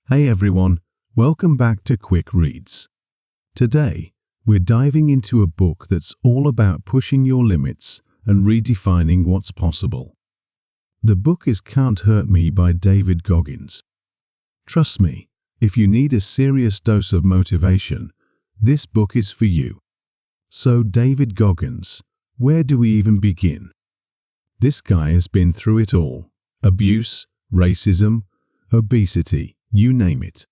Hey everyone, welcome back to Quick Reads. Today, we're diving into a book that's all about pushing your limits and redefining what's possible. The book is Can't Hurt Me by David Goggins. Trust me, if you need a serious dose of motivation, this book is for you. So David Goggins, where do we even begin? This guy has been through it all: abuse, racism, obesity, you name it.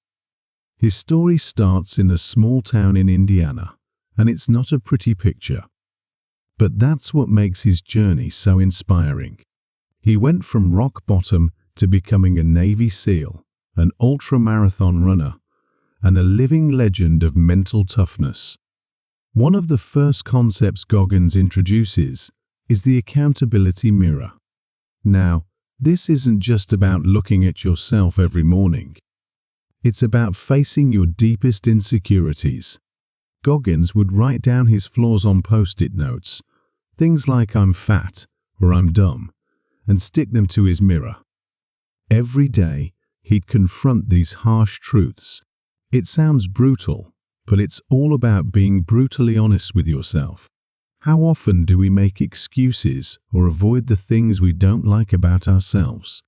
His story starts in a small town in Indiana, and it's not a pretty picture. But that's what makes his journey so inspiring. He went from rock bottom to becoming a Navy SEAL, an ultra-marathon runner, and a living legend of mental toughness. One of the first concepts Goggins introduces is the accountability mirror. Now, this isn't just about looking at yourself every morning. It's about facing your deepest insecurities. Goggins would write down his flaws on post-it notes, things like "I'm fat" or "I'm dumb," and stick them to his mirror. Every day, he'd confront these harsh truths. It sounds brutal, but it's all about being brutally honest with yourself. How often do we make excuses or avoid the things we don't like about ourselves?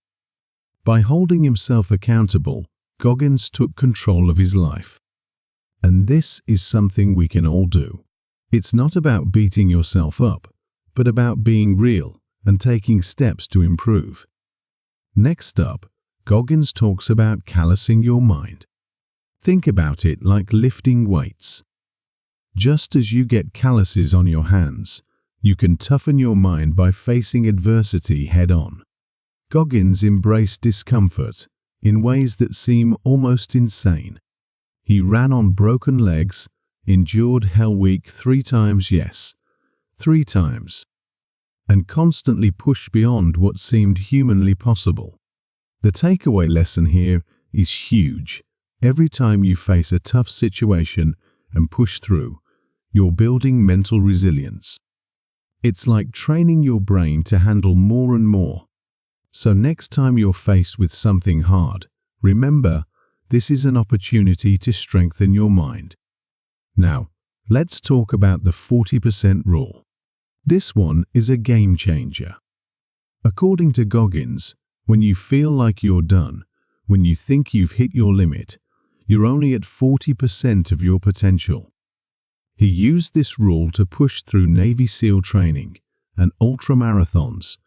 By holding himself accountable, Goggins took control of his life. And this is something we can all do. It's not about beating yourself up, but about being real and taking steps to improve. Next up, Goggins talks about callousing your mind. Think about it like lifting weights. Just as you get calluses on your hands, you can toughen your mind by facing adversity head-on. Goggins embraced discomfort in ways that seem almost insane. He ran on broken legs, endured Hell Week 3 times, yes, 3 times, and constantly pushed beyond what seemed humanly possible. The takeaway lesson here is huge. Every time you face a tough situation and push through, you're building mental resilience. It's like training your brain to handle more and more. So next time you're faced with something hard, remember, this is an opportunity to strengthen your mind. Now, let's talk about the 40% rule. This one is a game changer. According to Goggins, when you feel like you're done, when you think you've hit your limit, you're only at 40% of your potential. He used this rule to push through Navy SEAL training and ultramarathons,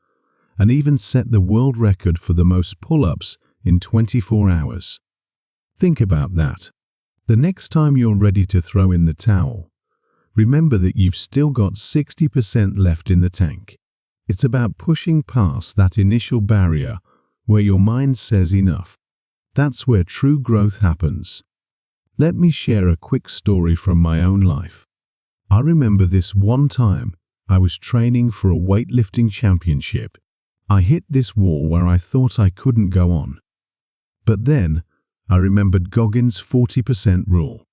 and even set the world record for the most pull-ups in 24 hours. Think about that. The next time you're ready to throw in the towel, remember that you've still got 60% left in the tank. It's about pushing past that initial barrier where your mind says enough. That's where true growth happens. Let me share a quick story from my own life. I remember this one time I was training for a weightlifting championship. I hit this wall where I thought I couldn't go on. But then, I remembered Goggins' 40% rule.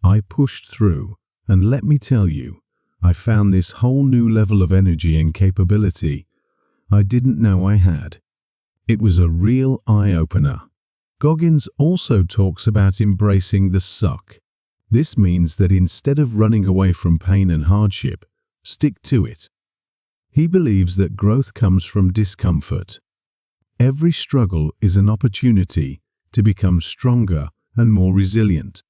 I pushed through, and let me tell you, I found this whole new level of energy and capability I didn't know I had. It was a real eye-opener. Goggins also talks about embracing the suck. This means that instead of running away from pain and hardship, stick to it. He believes that growth comes from discomfort. Every struggle is an opportunity to become stronger and more resilient.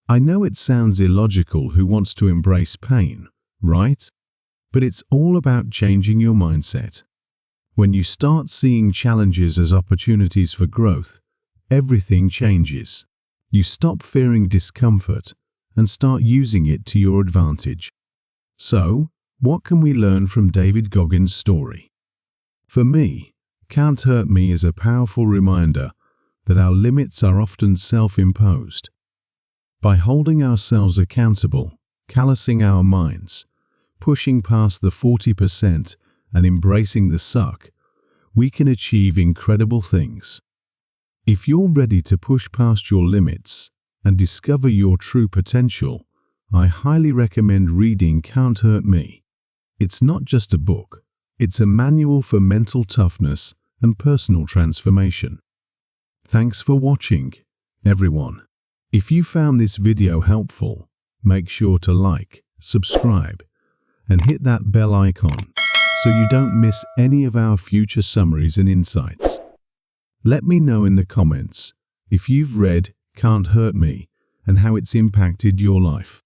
I know it sounds illogical who wants to embrace pain, right? But it's all about changing your mindset. When you start seeing challenges as opportunities for growth, everything changes. You stop fearing discomfort and start using it to your advantage. So, what can we learn from David Goggins' story? For me, Can't Hurt Me is a powerful reminder that our limits are often self-imposed. By holding ourselves accountable, callousing our minds, pushing past the 40% and embracing the suck, we can achieve incredible things. If you're ready to push past your limits and discover your true potential, I highly recommend reading Can't Hurt Me. It's not just a book, it's a manual for mental toughness and personal transformation. Thanks for watching. Everyone, if you found this video helpful, make sure to like, subscribe, and hit that bell icon so you don't miss any of our future summaries and insights. Let me know in the comments if you've read Can't Hurt Me and how it's impacted your life.